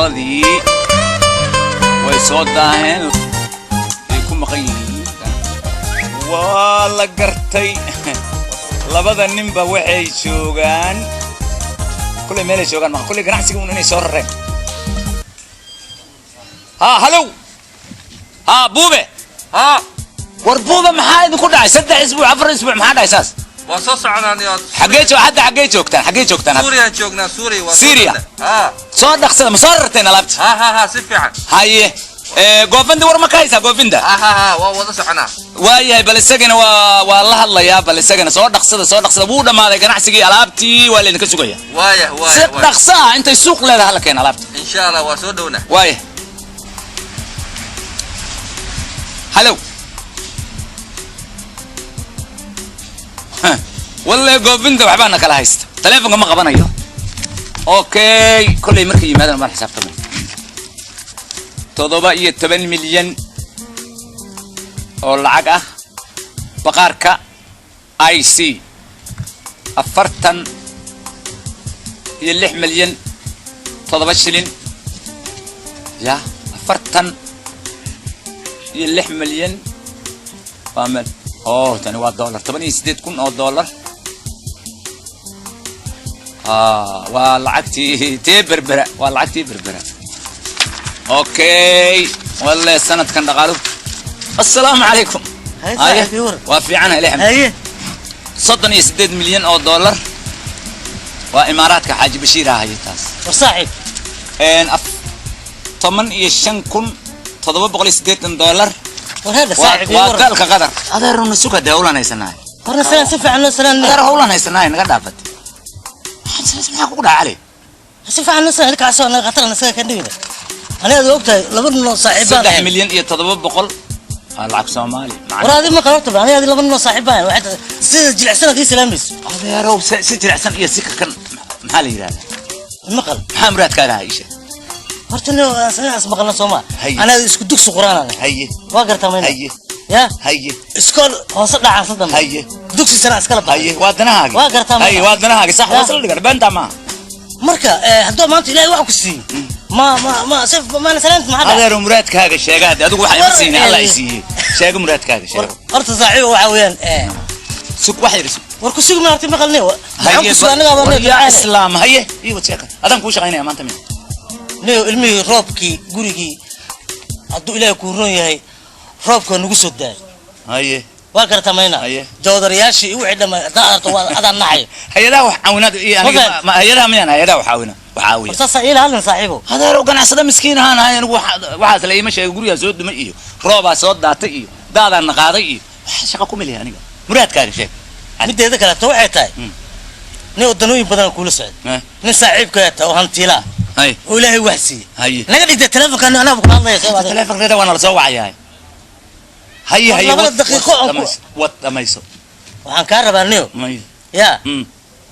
qoladii way soo daaheen ay ku maqan yihiin waa la gartay labada ninba waxay joogaan kulay meel ay joogaan ma kulay ganacsiga inay soo rareen hallo buube war buube maxaa idinku dhacay 3 isbuuc 4 isbuuc maxaa dhacay saas وصوص عناني حقي جوكتان سوريا جوكنا سوريا سوريا صار دخسنا مصرتين لابت ها سفيحة هاي قوفند ور ما كايسا قوفندا ووضع سعنا واي بلسجنا والله الله يا بلسجنا صار دخسنا بودا ما ذا جناحسجي علابتي ولا إنك سجية واي دخسا أنت السوق لا هلا كين علابت إن شاء الله وسودونا واي هلو والله قوفندا وحبانا كلا هيست تلفون ما قبنا يو اوكي كل يمركي ماذا ما حساب تمام تضبا 7 مليون oo lacag ah baqaarka IC 46 milyan 7 shilin ya 46 milyan فاهم تاني $1 $8 أو $8 والعكتي تبربرة اوكي والله السنة كان دقالو السلام عليكم وافي عنها لحم صدني 6 مليون أو $. وإماراتك حاج بشير هاي تاس وصاحب ان 8 $7 وهذا صاحب وقالك قدر هذا رنسوك دولة هيسناي ورنا سنسفع عنه سنان هذا هولان هيسناي نقدر دافت اسمع كودا علي سنسفع عنه سنان لك عشان قتلنا سنة كندينا أنا هذا وقتها لبنا صاحبان 6 مليون iyo 700 العب سومالي ورادي ما قررت أنا هذه لبنا صاحبان واحد سجل سنة دي سلامس هذا يا رو سجل سنة إيه سكر كان محلي هذا المقل محمرات كان هايشة هرتني سنة اسمه قلنا سوما أنا اسكتك سكران أنا هي واقر تمام هي يا هي اسكول وصل على صدم هي دوكس سنة اسكال هي وادنا هاجي واقر تمام هي وادنا هاجي صح وصل لك بنت ما مركا هدو ما أنت لا يوقف السين ما سيف ما أنا سلمت مع هذا مراد كاجا الشيء هذا أدوك واحد يسيني الله يسيه شيء مراد كاجا الشيء أرت صاحبه وعويان سوق واحد يرسم وركسوق ما أرتي مقلني هي يا إسلام هي إيوه تشيك هذا كوش غيني ما أنت مين نيو علمي روبكي غوريكي هدو إلهي كورون يهي روبكو نقصو الداي هي واقر تمينا جودرياشي وعد ما دارت هذا النحي هي لا وحاونا يعني ما هي لا مين هي لا وحاونا وحاوي ورصاص إيه هلا صاحبه هذا لو كان عصدا مسكين هاي واحد لا يمشي يقول يا زود ما إيه روبا صوت داتي إيه دادا النقاضي إيه شقكم اللي يعني مراد كاري شيء مدة هذا كلا توعي تاي نيو دنوي بدنا كل سعد نساعد كذا وهنتيلا هاي ولا هو وحسي هاي نقدر إذا تلفون كان أنا بقول الله يسوي هذا تلفون كذا وأنا لسوي هاي هي وات أميسو وهنكرر بنيو يا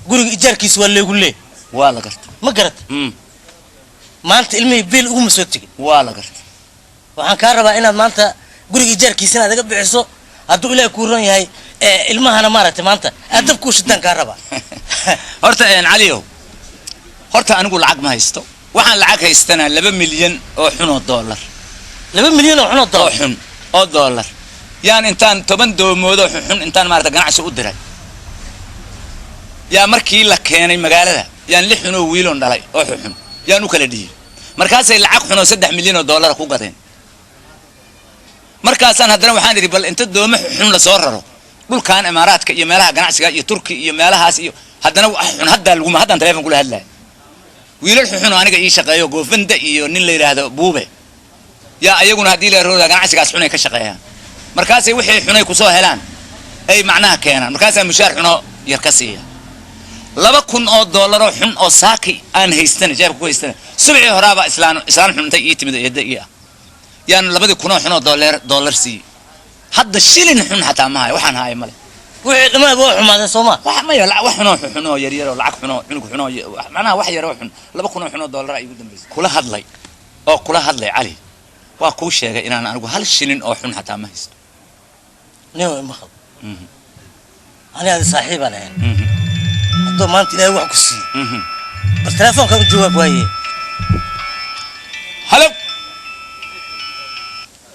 قولي إيجاركيس ولا يقول لي ولا قرت ما قرت ما أنت علمي بيل ومسوتك ولا قرت وهنكرر بقى ما أنت قولي إيجاركيس أنا ده بعصو هدو إلى كورون ياي المها أنا مرت ما أنت أدب كوش الدن كهرباء هرتا إن عليو هرتا أنا أقول عق ما هيستو وحن العق هيستنا 2 مليون أو حنو $. 2 مليون أو حنو $. أو حن أو $. يعني إنتان تبان دو موضوع حن إنتان مرت جناح سؤدرة يا مركي لك يعني مقالة ده يعني ليه حنو ويلون دلائي أو حن يعني وكلا دي مركز العق حنو 6 مليون $. خوقتين مركز أنا هدنا وحنا دري بل أنت دوم حن لصورره قول كان إمارات يمالها جناح يا تركي يمالها سيو هدنا حن هدا الجوم هدا تلفون كله هلا ويلون حنو أنا جاي شقايو قوفن ده يونين لي هذا بوبه يا أيقون هدي له رودا جناح حنو كشقايا مركز وحي حنو كسوه هلان أي معناها كينا مركز مشار حنو يركسيه $2 أو حن أو ساكي أنا هيستنى جاب كويستنى سبعي هرابا إسلام حن تيجي من يدقيقة يعني لبدي كنا حنو $. سي هذا الشيلين حن حتى ما هاي وحن هاي ماله وما يبغى حماده سوما ما يلا وحنو يرير ولا عق حنو معناها واحد يروح لبا كنا حنو $. يقدم بس كل هذلي علي وأكوش شيء إن أنا أقول هل الشيلين أو حن حتى ما هيست نيو مخب أنا هذا صاحب أنا يعني هذا ما أنت لا واحد كسي بس تلفون كم جواب وياه halo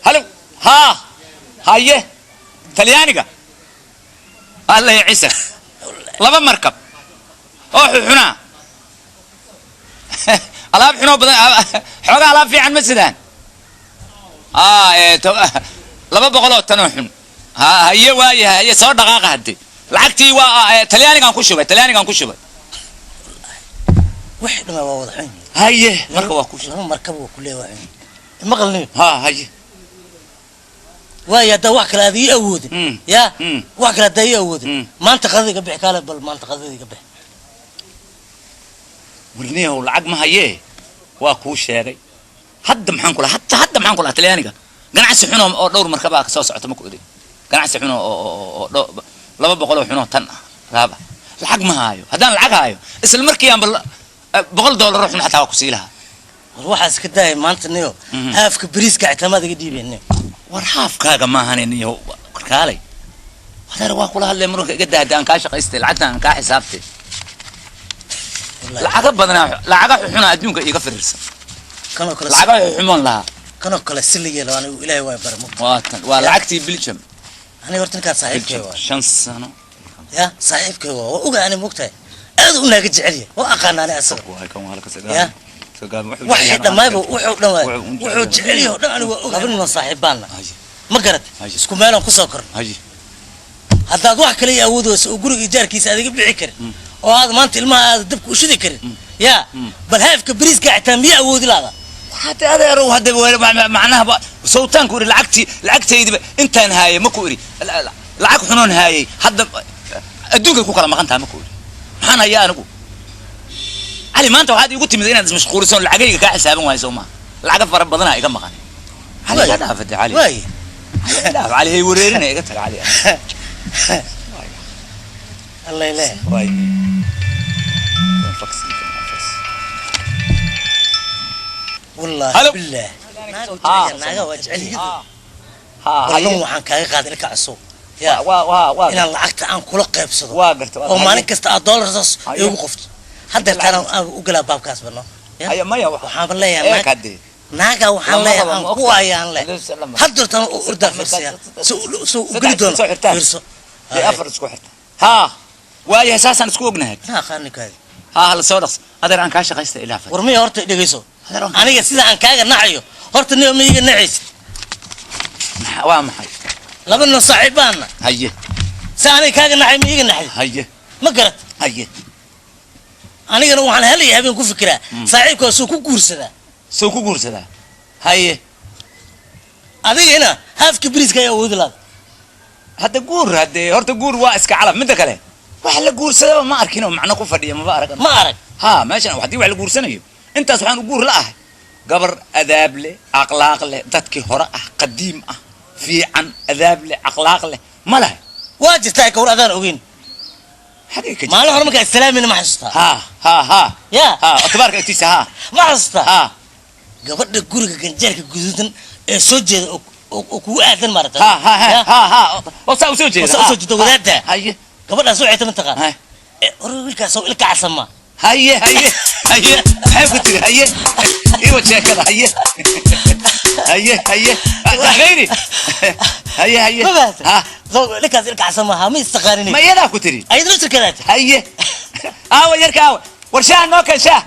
halo ها هايه talyaaniga alla ya ciise laba markab oo xunaa alaab xunoo badan xooga alaab fiican ma sidaan laba boqol oo tan oo xun haye waayahay haye soo dhaqaaqa hadde lacagtii waa talyaanigan ku shubay wax dhama waa wada xun haye marka waa ku shubay laba markab waa ku leeyahay maqalni haye وايا دا واحد كلا ذي أود يا واحد كلا ذي أود ما أنت قضية قبح كلا بل ما أنت قضية قبح ورنيه والعق ما هي واكوش شاري حد محن كله حد محن كله تليانيكا قناع سحنهم أو دور مركبة كسوس عتمك ودي قناع سحنهم أو لما بقولوا حنو تنا رابع العق ما هايو هذا العق هايو اسم المركيان بقول دولار روح حتى واكسيلها روح أسكتاي ما أنت نيو هافك بريس كعتماد قديم النيو warxaafkaaga maahan iyo kaalay waxaad waa kula hadlay marka iga daadaan ka shaqaystay lacagtan ka xisaabtay lacaga badan lacaga xuna adduunka iga firiirsan kana kala lacaga xumaan laha kana kala siliye laana ilaahay waa barmo waa lacagtii biljam ani hortan ka saaxiibkay waa 5 sano ya saaxiibkay waa ogaani mugtay aad u naaga jeceliye waa aqaanaani asaga waa kan waa halka sagaa واحد ما يبغى وحود جعليه لا قبل ما صاحبنا ما قرت اسكو مالهم كسكر هذا واحد كلي يعود وغرق ايجار كيس هذا قبل عكر وهذا ما انت الماء دبك وش ذكر يا بل هاف كبريس قاعد تنبيه عود لا حتى هذا يروح هذا معناها صوتان كوري لعقتي يدب انت نهايه ما كوري لعق حنون هاي حد ادوك كو كلا مقنتها ما كوري maxaan hayaa anigu علي ما أنت وهذه قلت مدينة مش خورسون العقيقة كاع حسابهم وهاي سوما العقد فرق بدنا يقام مقاني علي لا دافد علي واي داف علي هي وريرنا يقتل علي الله يلاه واي والله بالله ناقة وجعلي والله وحن كاي قادر لك عصو يا إن العقد عن كل قيبصد وما نكست $1 يوقفت هذا كان أقول باب كاسبنا يا ما يا وحامل لي أنا ناقة وحامل لي أنا قوي أنا لي هذا ترى أرد فرسيا سو قلدون فرسو أفرس كحرت ها ويا أساسا سكوجنا هيك ها خلني كذي ها هلا صورس هذا ران كاش قيست إلافة ورمي هرت دقيسو أنا جالس عن كاجا نعيو هرت اليوم يجي نعيس وام حي لبنا صاحبنا هيه ساني كاجا نعيم يجي نعيس هيه ما قرت هيه أنا كنا وحنا هلا يبين كل فكرة صاحبك سوق كورسدا سوق كورسدا هيه هذه هنا هاف كبريس كيا ودلا هذا جور هذا هرت جور واسك على مدة كله وحلا جور سدا ما أركينه معنا كفردي ما بارك ما أرك ها ماشي وحدي وحلا جور سنة أنت سبحان جور لا قبر أذاب له أخلاق له تذكي هراء قديم في عن أذاب له أخلاق له ما له واجد تايك ورأذان أوين حقيقة ما له هرمك السلام من ما حستا ها يا أتبارك أتيسا ما حستا ها قبر الجورك كان جارك جزء سجد وكو أذن مرة ها وسوي سجد وذاته هاي قبر أسوي عتم انتقال أرويك أسوي لك عصمة هاي حبتي هاي ايوه شكلها هاي غيري هاي ها لك عصمها ما يستقارني ما يلا كتري اي درس كذا هاي يركا ورشان نوكا شاه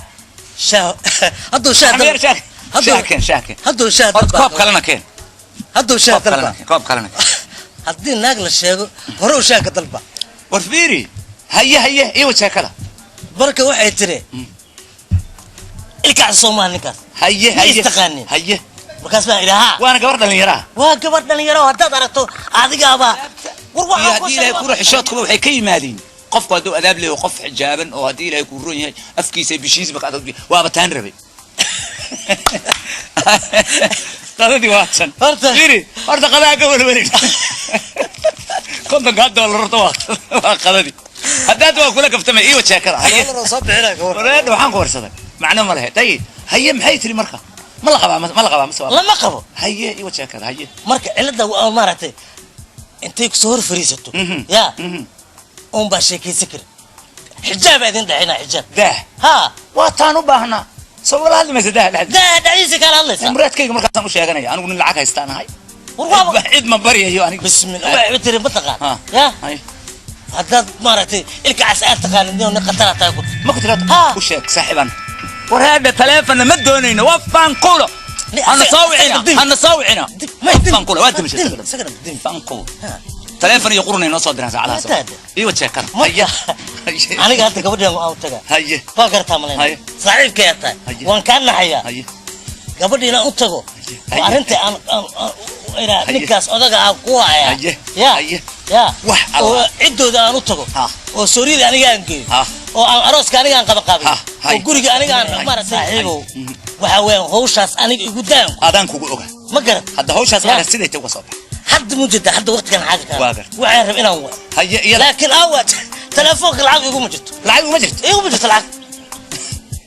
هدو شاه شاكن هدو شاه كوب كلنا كين هدو شاه طلبه كوب كلنا هدي ناقل الشيخ هرو شاه طلبه ورفيري هاي ايوه شكلها بركه waxay tiri ilka Soomaaliga haye istaqaanin haye markaas baan ilaaha waana gabar dhalinyaro waa gabar dhalinyaro hadaad aragto adigaaba war waxa ku ilaahay ku ruuxishoodku waxay ka yimaadeen qofku haduu adaab leeyahay qof xijaaban oo hadii ilaahay ku roon yahay afkiisa bishiis baka adag waaba taan rabay qadadi waatan horta qadaa ka walwalin konton $1 waa qadadi هداد وأقول لك افتمي إيه وتشاكر هي والله صب عليك ورد وحنك ورصدك معناه ما له طيب هي محيتري مركه ما لقبها مسوا لا ما قبو هي إيه وتشاكر هي مركه علده مارتي انت كسور فريزتو يا باشيكي سكر حجاب بعدين دحينا حجاب ده ها واتانو باهنا soo walaal ma sadaa دعيسي كان الله يسا muraadkayga markaasaan u sheeganaya anigu nin lacag haystaanahay والله cid ma baryayo aniga بسم الله وتري بطقان ها يا hay هذا مرتي إلك عسأل تقال إنه قتلها تاكل ma ku tiraad ها u sheeg saaxiiban war hada taleefana ma doonayno wafaan qulo ana sawicina wafaan qulo waa dimshay سكر الدين wafaan qulo taleefan iyo qurun inoo soo diraan saacadaas iyo checkar haya أنا قاعد قبل يوم أو تجا haya فاكر تاملين هاي. صحيح كياتا هاي. وان كان نحيا haya قبل ينا أنتجو هاي. وأنت أنا إلى هاي. نكاس أذاك أقوى هاي. يا هاي. يا وح الله. وعدوا ذا أنتجو ها. وسوري ذا أنا قاعد ها. وأروس كان قاعد قبل ها. هاي. وقولي أنا قاعد مرة صاحبه وحوين هوشاس أنا قدام adaan kugu oga ما قرت hadda hawshaas يا. waa siday tahay وصل حد موجود حد وقت كان حاجة كان واقر. وعارف إنه هو haya iyo لكن أول تلفوق العقل يقوم جت lacag uma jirto يقوم جت العقل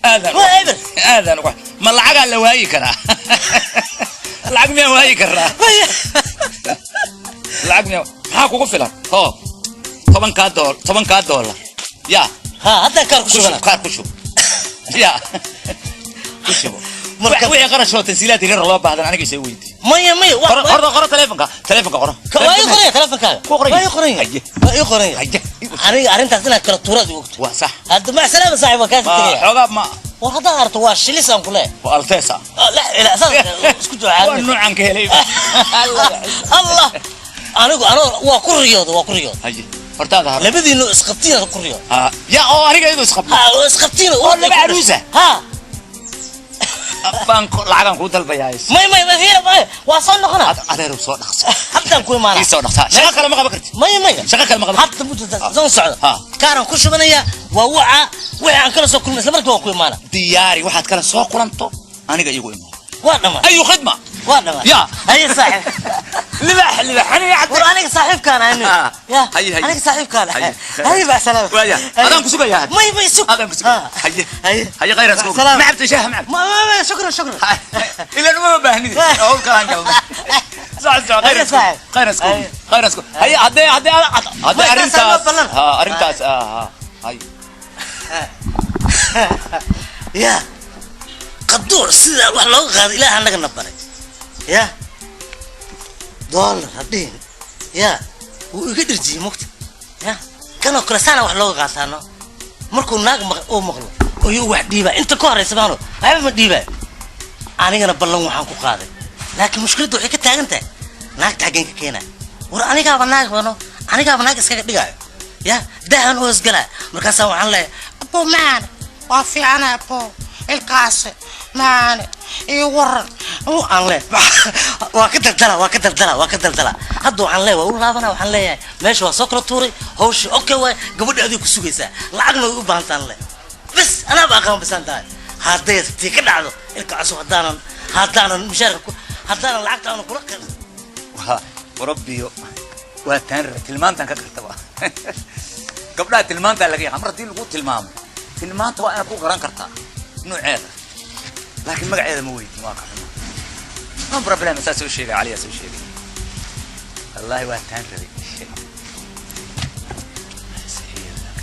aadan ما إبر aadan wax ma lacaga la waayi karaa lacag miyaa waayi karaa lacag miyaa maxaa kugu filan oo 10 dollar ya ها هذا كار كشوفنا kaar ku shub ya ku shub wixii qarashoo tansiilaad yar loo baahdan aniga isay weydii مية qoro taleefanka qoro ما يقرأ تلفون كذا ما يقرأ ما يقرأ haya أنا أنت عندنا كلا توراد وقت waa sax هذا مع سلامة صاحبك كذا تجي xogaa ma وهذا أرت واش اللي سام كله altesa لا لا أساس اسكتوا waa عارف noocan ka helay الله أنا وكل رياض haya hortaada har لبدي إنه اسقطينا كل رياض ya oo aniga idu isqabto ها اسقطينا لبع عروسة. ها baan lacagan ku dalbayaa ما هي ما وصلنا خلاص adeeru soo dhaqso حتى نكون معنا ii soo dhaqsaa shaqa kale ma qaban kartid ما shaqa kale ma qaban حتى مدة زون صعدة ها. كان كل شبنية ووعى وعى عن كل سوق مثل مركب وكل معنا diyaari waxaad kala soo qulanto aniga igu imo وانا ما ayu khidma وانا يا. هي صاحب libax aniga xataa وانا صاحب كان انا يا هي. انا صاحب كان هي. هي مع سلامة waaya adaan ku sugayaa ما يسوق adaan ku sugayaa haye هي haye khayraas ku سلام. ma cabta shaah macab ما شكرا ila ma baahnid oo kalan galna صح هي صاحب. khayraas ku haye hadee سلام بلن. arrintaas haye يا قدور سيدا wax looga qaado ilaaha naga nabaray ya dollar hadin ya uu iga dirjiyay mugta ya kana kala sana wax looga qaatano markuu naag oo maqlo oo uu wax dhiiba inta ka horeysa baano ayba ma dhiiba anigana ballan waxaan ku qaaday laakiin mushkiladu waxay ka taagan tahay naag taagan ka keena war aniga naag iskaga dhigayo ya dahan hoos gala markaas waxaan leeyahay abo maan waa fiicana abo الكاس مان يورن وعن له وكدلدلا هادو عن له والله انا وحن له ماشي وسكر توري هوش اوكي واي غبدي ادي كسوغيسا لعقنا u baahantaan le bas ana baa qaan bisan tahay haday tii ka dhacdo الكاس hadaanan mushaarka hadaanan lacagta aan kula qeyn وربي واتان tilmaantan ka kartaba gabdhaha tilmaanta laga yaqaan martii lagu tilmaamo tilmaanta waa inaad ku garan kartaa nooceeda laakiin magaceeda ma weydin waa ka ma problem asaas oo sheegay cali asaas oo sheegay wallahi waa taan rabi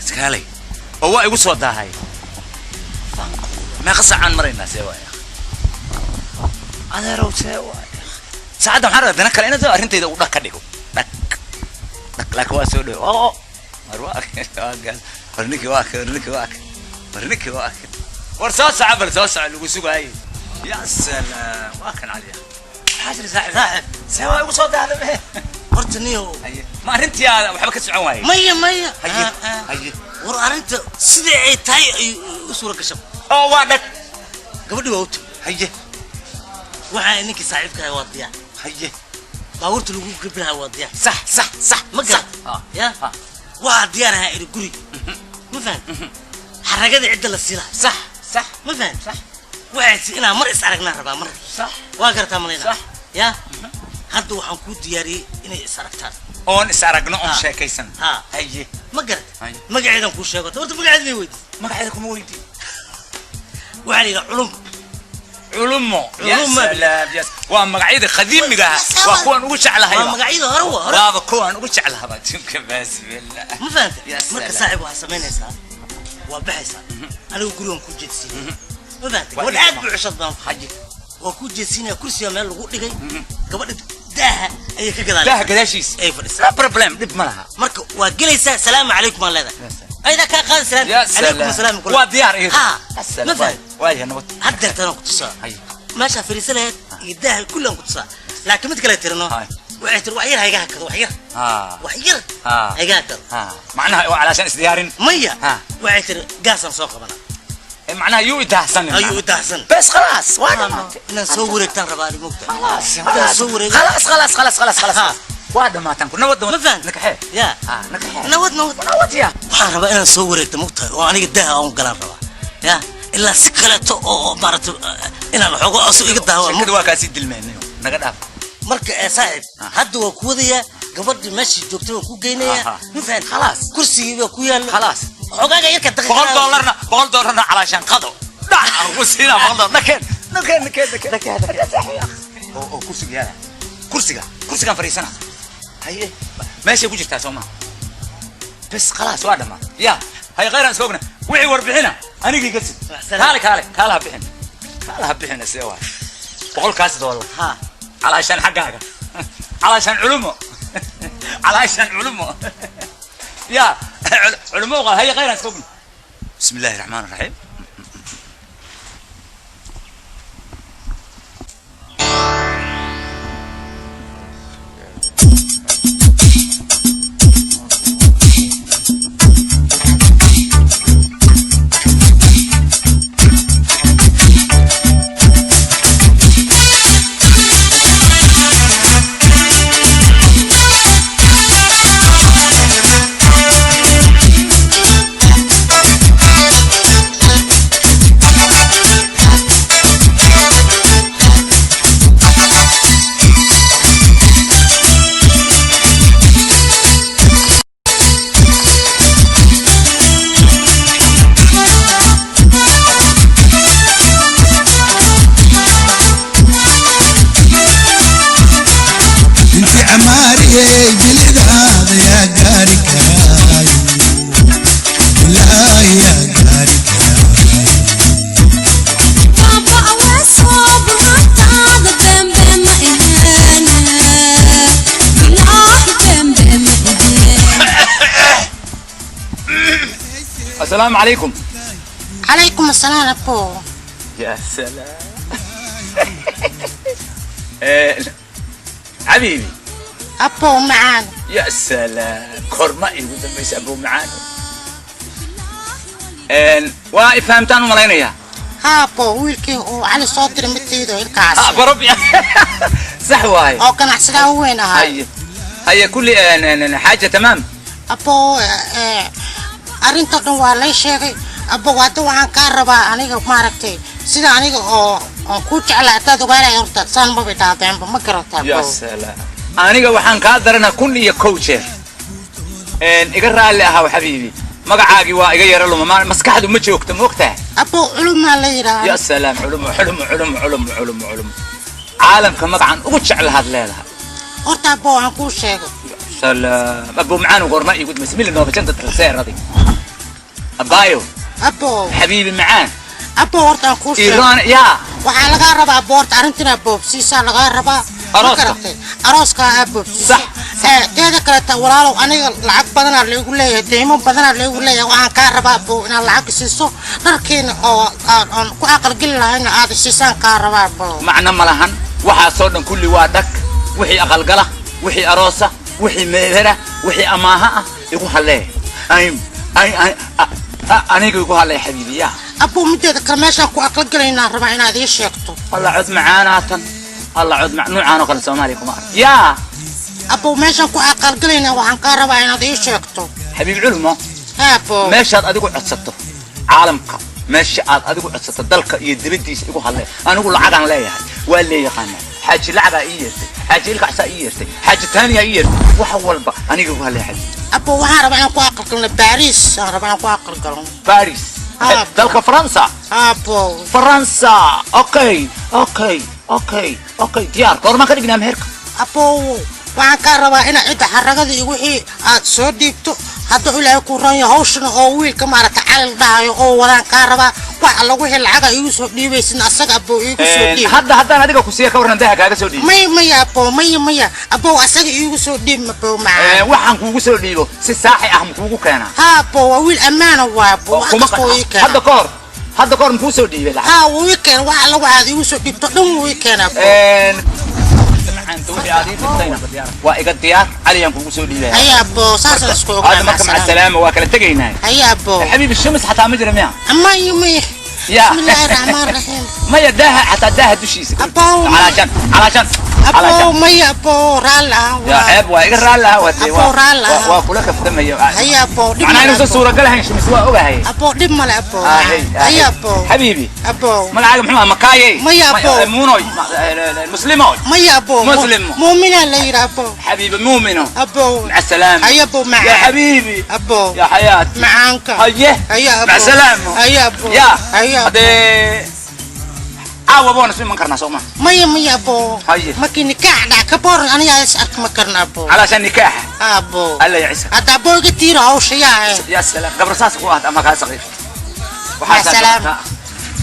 iskaalay oo waa igu soo daahay ma qasacaan marayna seewaaya adeerow seewaaya saacada waxaan rabaa dana kale inaad arrintayda u dhaq ka dhigo dhaq laakiin waa soo dhow oo marwaaq warniki waa ورصاص عبر صاص على الوسوق يا سلام واكن عليها حاجه صاحب سوا وصوت هذا hortaniyo ما انت يا waxba ka socon waayay maya haye war arinta sidii ay tahay ay u suura gashay oo waa dhag gabadhi waa ut haye waxa ninki saaxiibka ah wadiya haye baawarta lagu gabdhaha wadiya صح ma garan ya waa diyaaraha iri guri ma faham xaragada cidda la siila صح ما فهمت صح waxay ina mar is aragna rabaa mar صح waa gartaa malayna صح ya hadda waxaan ku diyaariyay inay is aragtaan oon is aragno oon sheekaysan haye ma garat magaceedan ku sheego horta magaceedan weydii magaceeda kuma weydii waxa ila culumo ya salaam yes waa magaceeda qadiimiga waa kuwan ugu jeclahay waa magaceeda hore waa kuwan ugu jeclahay tinka baas billah ma fahanta marka saaxiib waxa sameynaysaa waa baxaysaa anigu gurigan ku jeedsiin وذاك والعاد بعشر ضام حاجة وكو جسينا كرسي مال لو دغاي gabadha daaha ay ka gadaan daaha gadaashiis ay fadhiso no problem dib ma laha marka waa gelaysaa salaamu calaykum aan leedahay ayda ka qaad salaam calaykum salaam kullu waa diyaar iyo asalaam waa nabad hadda tan ku tusaa meesha fariisanayd iyo daaha kullan ku tusaa laakiin mid kale tirno waxay tir wax yar hayga hakado wax yar hayga hakado macnaha waa علشان isdiyaarin maya waxay tir gaasan soo qabana معناها يو يتحسن ايوه يتحسن بس خلاص وانا نصور تن ربالي مقطع خلاص واحده ما تنكر نود نكحه يا نود يا waxaan rabaa inaan soo wareegto mugta oo aniga daaha aan galan rabaa ya illa si kale to oo barato inaan xogo asu iga daawa mugta waa kaasi dilmeenay naga dhaaf marka ee saaxib hadda waa ku wadaya gabadhi meeshii joogtay oo ku geynaya ma fahad خلاص kursiga ku yaal خلاص xogaga yarka $100 علشان قضوا وسينا $100 نكد او كرسي كان فريسنا هي ماشي كو جرتا سوما بس خلاص واحده ما يا هي غير ان سوقنا وعي وربحنا انيغي قصد كالها بحنا سوا بقول كاس دولار ها علشان حقاقه علشان علمه يا علموغا هي غير سوقنا بسم الله الرحمن الرحيم السلام عليكم. عليكم السلام أبو. يا سلام. حبيبي. أبو معانا. يا سلام كورما يقول بس أبو معانا. وفهمتان ملاينيا. ها أبو ويلكي وعلى صوت المتيدو الكاس. بربي. صح واي. أو كان أحسن وين هاي. هي كل حاجة تمام. أبو أرنت دوا ليش أبو وادو عن كهرباء أنا ماركتي سيدا أنا كوش على تادو غير يرتد سان ببيتاتين بمكرتها. يا سلام. أنا وحن كادرنا كل كوتشر. إقرأ اللي أهو حبيبي. مقعاقي وإغير له ما مسكحد ومشي وقته. أبو علوم علينا. يا سلام علوم. عالم كمقعن وش على هذا الليلة. قلت أبو عن كل شيء. سلام أبو معان وقرماء يقول مسمي لنا بجنة السير هذه. أبايو. أبو. حبيبي معان. أبو ورد عن كل شيء. إيران يا. وعلى غربة أبو ورد عرنتنا أبو بسيسا على غربة. أروسك أبو صح. هذا كلا ولالو أنا العق بدنا اللي يقول لي ديمون بدنا اللي يقول لي وأنا كهرباء أبو إن العق سيسو لكن كو أقل قلة هنا هذا سيسان كهرباء أبو معنا ملهن وحصلنا كل وادك وحي أقل قلة وحي أروسة وحي مهرة وحي أماها يقول هلا أنا يقول هلا يا حبيبي يا أبو متى كرماشة كو أقل قلة ربعين هذه شيكتو الله عد معانا الله عد مع نوعنا قل السلام عليكم يا أبو ماشان كو أقل قلة وعن كهرباء هذه شيكتو حبيب علمه أبو ماشي أديكوا عصته عالمك ماشي أديكوا عصته دلك يدبدي يقول هلا أنا أقول عدن لا يعني ولا يقنا حاجة لعبة إيرتي حاجة لك عسى إيرتي حاجة ثانية إيرتي وحول بقى أنا أقول هلا يا حبيبي أبو وهرب أنا كو أقل قلة باريس هرب أنا كو أقل قلة باريس دلك فرنسا أبو فرنسا أوكي ديار كورما كده أمريكا أبو waxaan ka rabaa in cid xaragada igu wixii aad soo dhiibto hadda ilaahay ku ranyo hawshana oo wiilka maarata calil dhahayo oo wadaan ka raba waxa lagu hel lacaga igu soo dhiibaysin asaga abo igu soo dhiib haddaan adiga ku siiya ka waran daha kaaga soo dhiib maya abo asaga igu soo dhiib ma abo ma waxaan kuugu soo dhiibo si saaxi ah ma kuugu keena ha abo wiil amaana waa abo hadda koor muxuu soo dhiibay lacag ha wuu keen waxa lagu aad igu soo dhiibto dhan wuu keen abo وإيجاد ديار علي ينكو سودي هيا أبو ساس السكوك هذا مكة مع السلامة وأكل تجينا هيا أبو حبيبي الشمس حتى مجرم يا أما يومي بسم الله الرحمن الرحيم ما يداها حتى داها دوشيس أبو علشان أبو ما يا أبو رالا يا عيب وإيجاد رالا أبو رالا وكلك في دم هيا أبو أنا نفس الصورة قالها إيش مسوا أوجا هي أبو دم مال أبو هيا أبو حبيبي أبو ما العالم محمد مكاي ما يا أبو مونوي المسلمون ما يا أبو مسلم مؤمن اللي أبو حبيبي مؤمن أبو مع السلامة هيا أبو معاك يا حبيبي أبو يا حياتي معاك هيا مع السلامة هيا أبو يا هيا عاوة بونا سوي منكرنا سوما مية أبو هيا ما كي نكاح دا كبر أنا يا أسألك مكرنا أبو علشان نكاح أبو الله يعيسك هذا أبو كتير أوش يا سلام قبل رصاص قوات أما كان صغير مع السلامة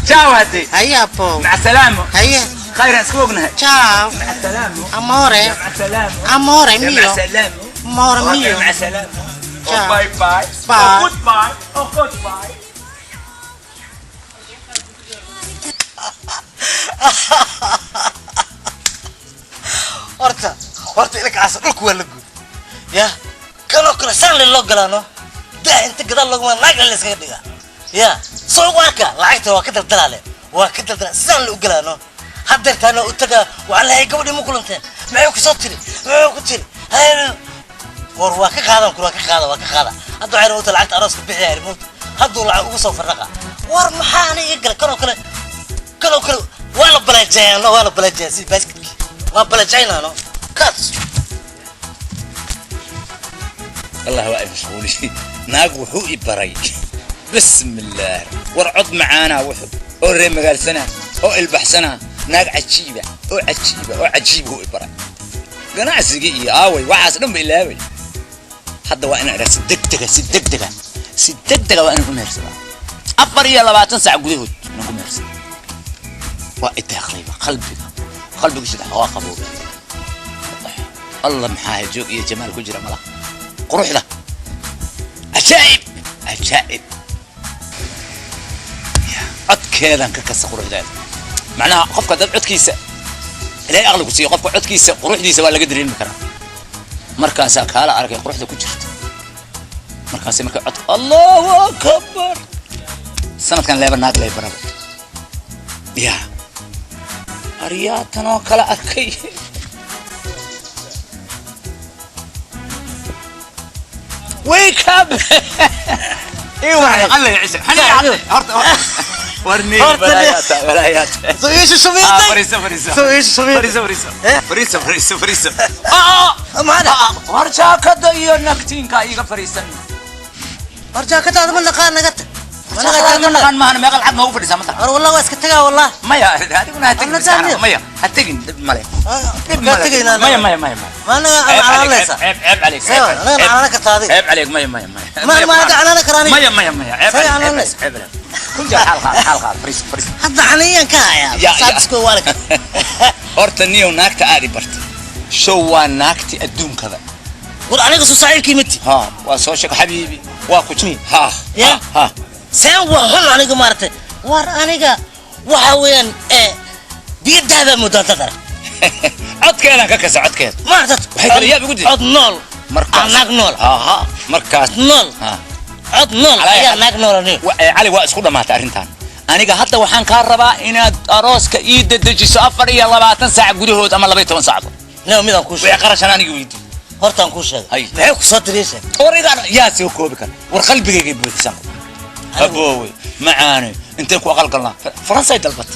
تشاو هدي هيا أبو مع السلامة هيا خيرا سكوبنا تشاو مع السلامة أموري مع السلامة أموري مع ميو السلامة أموري ميو مع السلامة تشاو باي باي باي جود باي جود باي horta ilka casar dhulku waa la guud ya kanoo kale saan loo galaano daa inta gadaal laguma naag la iskaga dhigaa ya soo ugu arka lacagta waa ka daldalaale waa ka daldala saan loo galaano haddeertaana u taga waxaa lahay gabadhii ma kulanteen maxay ku soo tiri maxay ku tiri war waa ka qaadan kula ka qaada waa ka qaada hadda waxay rabtaa lacagta arooska bixiyaa remote hadduu lacag ugu soo farraqa war maxaa aniga gal kanoo kale waa la balaajayaan si basketkii waa balaajaynano كاتس الله واقف مشغولي ناق وحوقي براي بسم الله ورعض معانا وحب او ريم مقال سنة او البحسنة ناق عجيبة او عجيبة هو براي قناع سيقي اوي وعاس نم إلاوي حتى وانا على سدقدقة وانا كم يرسل أفر يلا بقى تنسى عقوديهود انا كم يرسل وإتها خليبة قلبك شد حواقب الله محاها جوق يا جمال كجرة ملا قروح له عجائب عد كذا ككس قروح ذلك معناها قفك دب عد كيسة لا أغلب كسي قفك عد كيسة قروح دي سوى لقدرين مكرا مركز كالا أركي قروح ذا كجرت مركز عد الله أكبر سنة كان لعبة ناق لعبة يا أرياتنا وكلا أركي ويك اب ايوه الله يعزك حنا ورني ولايات سويش شوفيتي فريسة معنا ورجا كدا ينكتين كايغا فريسن ورجا كدا من لقان نقت من ما انا مقل عد ما هو فريسة مثلا والله واسك تغا والله ما يا هذه كنا هتجي ما يا هتجي مالك ما انا عيب عليك انا كتادي عيب عليك ما انا كراني ما عيب عليك كل جال حال فريس هذا حنيا كايا صادسكو والك هورتنيو ناكتا ادي برت شو ناكتي ادون كذا قول عليك سو سعيد كيمتي ها وسوشك حبيبي واكوتشي ها ها سان وحن aniga maartay war aniga waxa weeyaan biyadaada mudadada codkeena ka kasa codkeed maartay waxay kala yaab ugu diiday cod nool markaas naag nool aha markaas nool cod nool ayaa naag nool cali waa isku dhamaatay arrintan aniga hadda waxaan ka rabaa inaad arooska ii dedejiso 24 saac gudahood ama 12 saac noo midaan ku sheegay qarashan aniga weydii hortaan ku sheegay maxay ku soo direysay origa yaa soo koobi kar war qalbigayga buuxsan أبوي معاني أنت كوا قلقلنا فرنسا يدلبت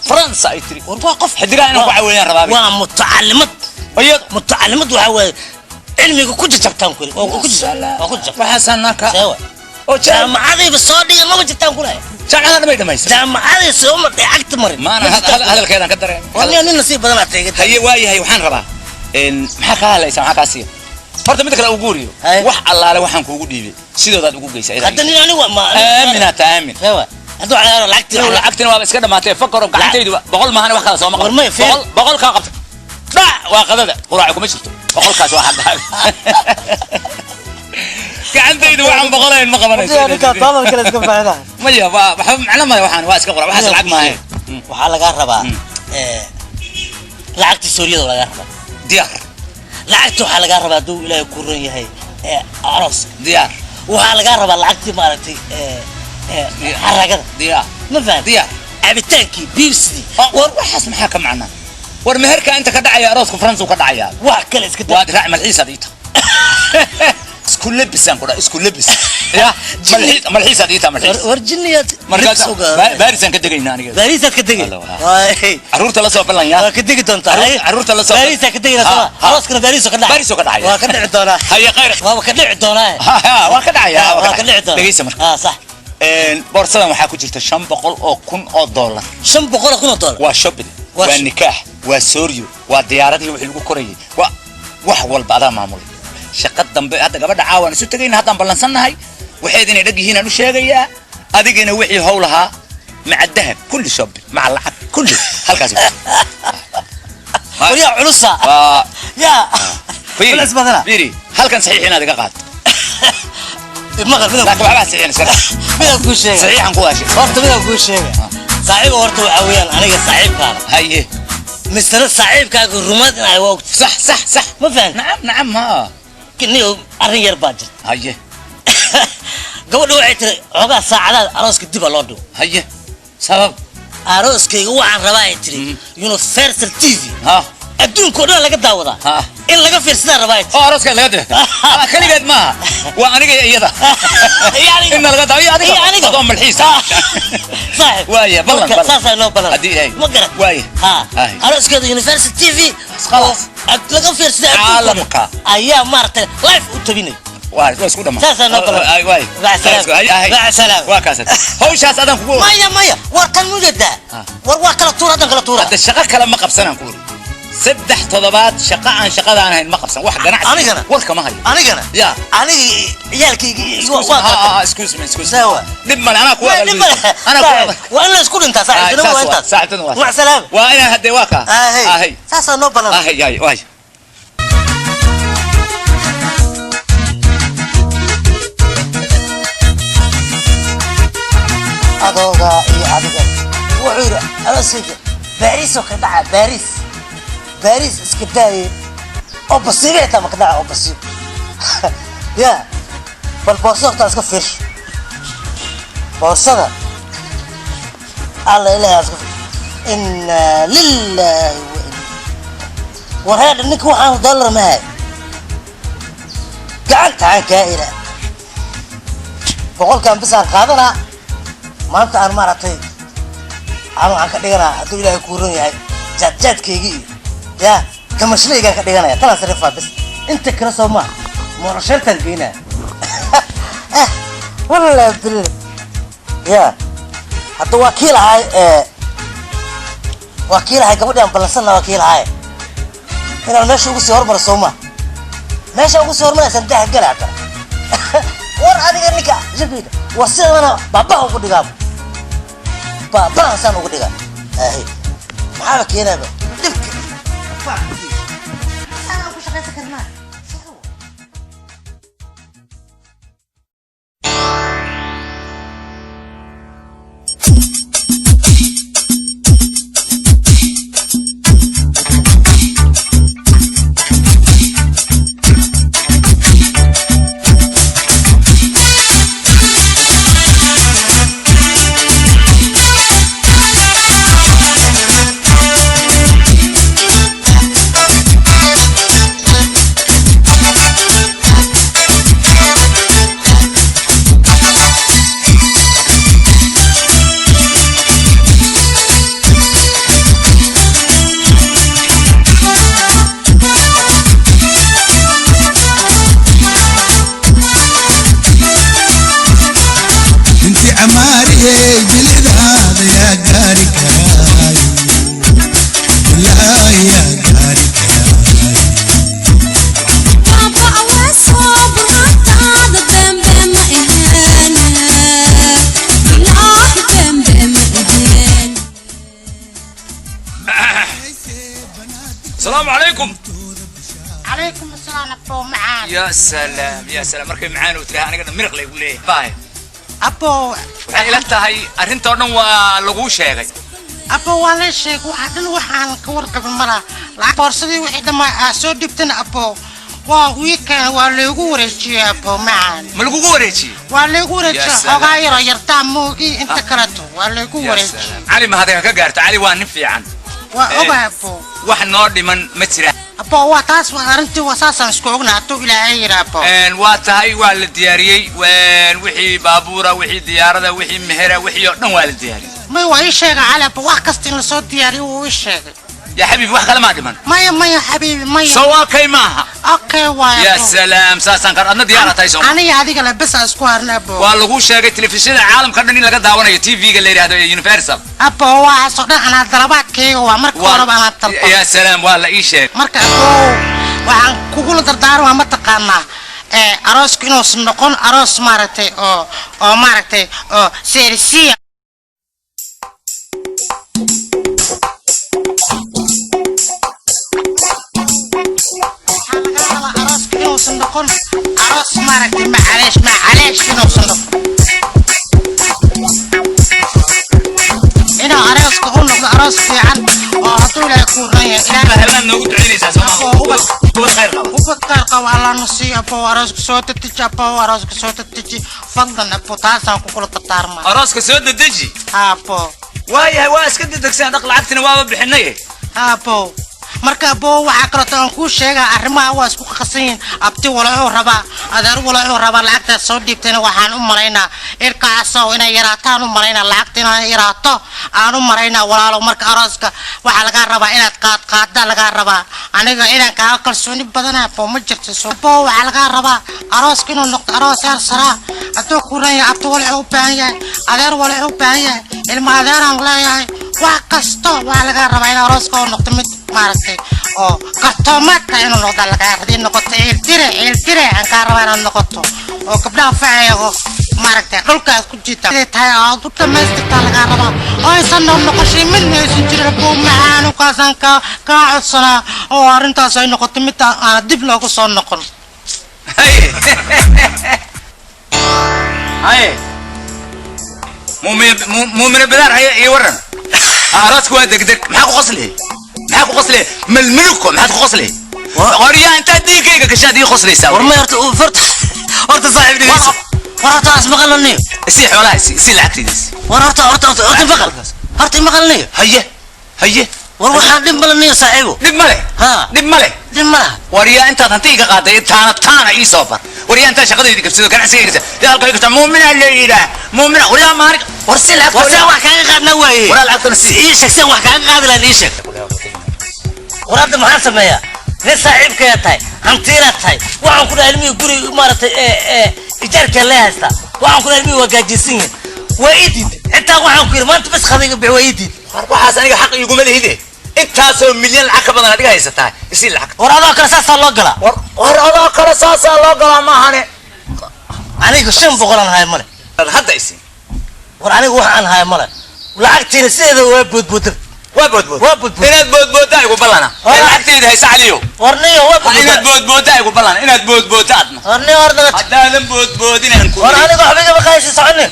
فرنسا يتري وقف حدرا أنا وعوين ربابي ومتعلمت أيضا متعلمت وعوين علمي كوجة جبتان كوري كوجة وحسنك سوا جامعة بالصادق ما بجتان كوري جامعة ما يدميس جامعة سوما أكتر مرة ما أنا هذا الكلام كدر والله أنا نصيب بدل أتيجي هي وحن ربا إن محك هلا يسمع حكاسية horta mid kale ugu guuriyo wax allaale waxaan kuugu dhiibay sidoodaad ugu geysay hadda nin anigu ma aamina taamin rewa hadda waxaan lacagtina waa iska dhamaatay fakaro gacantaydu 100 maahan wax kala soo maqan 100 ka qabta waa qadada quraac kuma jirto 100 kaas waa xaqaa gacantaydu waxaan 100 ma qabanayso ninka taabal kale iska faayda maya waxa macna ma waxaan waa iska quraac waxa lacag maahay waxa laga rabaa lacagta Suuriyada laga rabaa diyaar lacagta waxa laga rabaa duu Ilaahay ku ron yahay aroos diyaar waxa laga rabaa lacagta maaragtay haragada diyaar ma fahad diyaar abitaankii biibsidi war waxaas maxaa ka macna war meherka inta ka dhacaya arooska France ka dhacaya wax kale iska waa raac malxiisa diita isku labisan qora isku labis ya malxiisa diita malxiis warjiniyad markaas baarisan ka degayna aniga baarisan ka degay caruurta la soo balan ya ka degi doontaa caruurta la soo baarisan ka degayna arooskana baariso ka dhacay baariso ka dhacay waa ka dhici doonaa haya khayr waa ka dhici doonaa waa ka dhacaya waa ka dhici doonaa degaysa marka sax boorsadan waxaa ku jirta 500 oo kun oo dollar 500 kun oo dollar waa shopping waa nikaax waa sooriyo waa diyaaradii wixii lagu korayay waa wax walba adaa maamulay shaqad dambe hadda gabadha caawan isu tagayna haddaan ballansanahay waxayd inay dhag yihiin aan u sheegayaa adigina wixii howlahaa maca dahab kulli shopping maca lacag kulli halkaas wariya culusa ya fiiris badana fiiri halkan saxiix inaad iga qaad مغرب بدك waxba saxiixin iska بدك ku sheeg saxiixan ku waashay horta بدك ku sheeg saaxiib horta waxa weeyaan aniga saaxiibkaaga haye misna saaxiibkaaga rumad inay waqti صح ma faham nacam ha kiniyo arin yar baa jirta haye gabadhu waxay tiri xogaa saacadaad arooska dib loo dhigo haye sabab arooskayga waxaan rabaa ay tiri Universal TV ha adduunka oo dhan laga daawadaa in laga fiirsada rabaa oo arooska laga dirta kaligeed ma waa aniga iyada yani in laga daawayo adiga oo malxiis صاحب وايه بلن ساسا لو بلن هدي هي ما قرأت وايه ها arooskayga Universal TV خلاص laga fiirsada caalamka ayaa maartay live u tabinay waa isku dhamaan ساسا لو بلن ay waay مع السلامة waa kaasad hawshaas adan kugu maya war kan mujada war kala tuur adan kala tuura hada shaqo kale ma qabsanaan ku saddex todobaad shaqo aan shaqadaan ahayn ma qabsan wax ganacsi anigana warka ma hayo anigana ya aniga ciyaalkayga excuse me sawa dib mal ana ku ana ku waa in la isku dhintaa saaxiibtuna waa intaas saaxiibtuna waa مع السلامة waa ina hadee waa ka ahey saasa noo balan ahey waay adooga iyo adiga wuxuu yiri arooskayga Paris oo ka dhaca Paris iska daayay oo basiirta ma ka dhaca oo basiir ya bal boorsadda iska fiish boorsada alla ilaahay iska inna lillahi wa hada ninka waxaan dollar ma hay gacanta ka ila boqolkan bisaan qaadana maanta aan maartay aan ka dhiganaa haduu ilaahay ku ron yahay jaadkeygii ya kamashlayga ka dhiganaya tan sarifa bas inta kala soo ma moorashaltan geena wallahi bil ya hadda wakiilahay gabadhan balansan wakiilahay inaan meesha ugu soo hormar Sooma meesha ugu soo hormaraysan dah galata war adiga ninka jabida wasidana baba ugu dhigaa baba san ugu dhigaa maxaa keenayba dibka ana ku shaqaysan karnaa السلام عليكم. عليكم السلام أبو معان. يا سلام يا سلام مركي معانا وتريها أنا قد مرق لي يقول لي باي أبو waxay ila tahay arrinta oo dhan waa lagu sheegay أبو ولا شيء وحدنا وحنا كورك بالمرة لا فرصتي وحدة ما سو دبتنا أبو ويكان ولا يقورشي أبو معان ma lagugu wareejiyey ولا يقورشي غير يرتاموكي أنت كرتو ولا يا يقورشي سلام cali ma hadda ka gaarto cali waa nin fiican وأبا أبو wax noo dhiman ma jira أبو واتاس وأنت وساسا سكونا تو إلى عير أبو waa tahay waa la diyaariyey wixii baabuura wixii diyaarada wixii mehera wixii oo dhan waa la diyaariyey ما هو إيش على أبو وقت إن صوت دياري وإيش يا حبيبي wax kale ma dhiman ما يا حبيبي ما يا sawakay maaha أوكي واي يا سلام saasan kar adna diyaar tahay soo أنا هذيك اللي بس أسكوارنا أبو waa lagu sheegay telefishinada caalamka dhan in laga daawanayo TV-ga la yiraahdo Universal أبو وعصرنا أنا ضربات كي ومرك ورب أنا طلب يا سلام waa la ii sheegay مرك أبو وعن كقول دردار وما تقنا أراس كنو سنقون أراس مارتي أو مارتي أو سيرسية أراس كنو سنقون أراس مارتي معليش كنو سنقون إنا أراس كون أراس في عن وعطول يكون رأي helaan noogu duceynaysaa Soomaaliya khayr qaba وبكر قوالا نصي أبو أراس كسوت تجي أبو أراس كسوت تجي فضلا أبو تاسع كقول تطارما arooska soo dadeji أبو waayahay waa iska dadagsan dhaq lacagtina waaba bixinay أبو marka abo waxa kala taan ku sheega arrimaha waa isku qasayn abti walaalo raba adeer walaalo raba lacagta soo dhiibtayna waxaan u maleynaa irkaas oo inay yaraataan u maleynaa lacagtina yaraato aan u maleynaa walaalo marka arooska waxa laga rabaa inaad qaad laga rabaa aniga inaan ka kalsooni badan ah ma jirto soo abo waxa laga rabaa arooska inuu noqdo aroos yar sara adoo ku raaya abti walaalo u baahan yahay adeer walaalo u baahan yahay ilma adeer aan leeyahay wax kasto waxa laga rabaa in arooska uu noqdo mid maartay oo kartoomaadka inuu noqdo laga hadii noqoto eeltire aan ka rabaa inuu noqoto oo gabdhaha facayo maartay dhulkaas ku jiita tahay oo u dhamaystirta laga rabaa oo aysan noqoshay mid meeshan jira buu macaan u kaasan ka codsana oo arrintaas ay noqoto mid aan dib loogu soo noqon hay muumin badar ay waran arooska waa degdeg maxaa ku qosli maxaa ku qosli malmuluko maxaa ku qosli qoriya inta diigayga ka shaadii qoslaysaa war ma horta saaxiibni warta asma qalani si xoolaha si lacagtiis warta maqal horta maqalni haye war waxaan dhib malani saaxiibo dhib male wariya inta hantiga qaaday taana ii soo bar wariya inta shaqadeedii kabsado ganacsigeeda yaa halka ka muumina leeyida muumina wariya maarik war si lacag wax kaaga qaadna waaye wala lacagtana si ii sheegsan wax kaaga qaadlaan ii sheeg warada maxaan sameeyaa nin saaxiibka tahay hantiila tahay waxaan ku dhahay ilmihi guri maartay ijaarka la haysta waxaan ku dhahay ilmihi waa gaajisan waa idid inta waxaan ku yiri maanta bas khadiga bixi waa idid waxaas aniga xaq iguma leehide intaasoo milyan lacag ka badan adiga haysataa isi lacag war adoo kale saasaa loo galaa war adoo kale saasaa loo galaa maahane aniga 500 aan hayo male hadda isi war aniga waxaan hayo male lacagtiina sideeda waa boodboodan inaad boodbooda igu ballana lacagteeda haysa caliyo warniyo inaad boodbooda igu ballana inaad boodbooda adna warniyo warnaga hadaadan boodboodin aan ku war aniga waxba ma qaysi soconin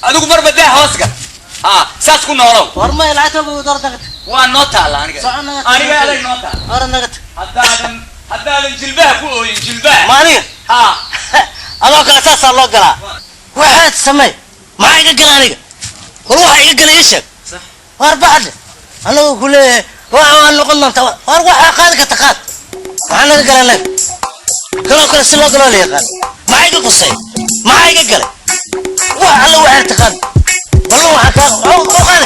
adigu marba daa hoosga saas ku noolow war ma lacagta buu dardaga waa noo taala aniga aday noo taala warnaga hadaadan jilbaha ku ooyin jilbaha maaniga adoo kale saasaa loo galaa waxaad samay maxaa iga gala aniga war waxa iga gala ii sheeg war bacd anagu kule waan noqon doonta war waxa qaad ka taqaad waxaan laga galanay kala si loo galo leeyahay maxaa iga qosay maxaa iga galay wax alla waxa taqaad والله waxa ka qaad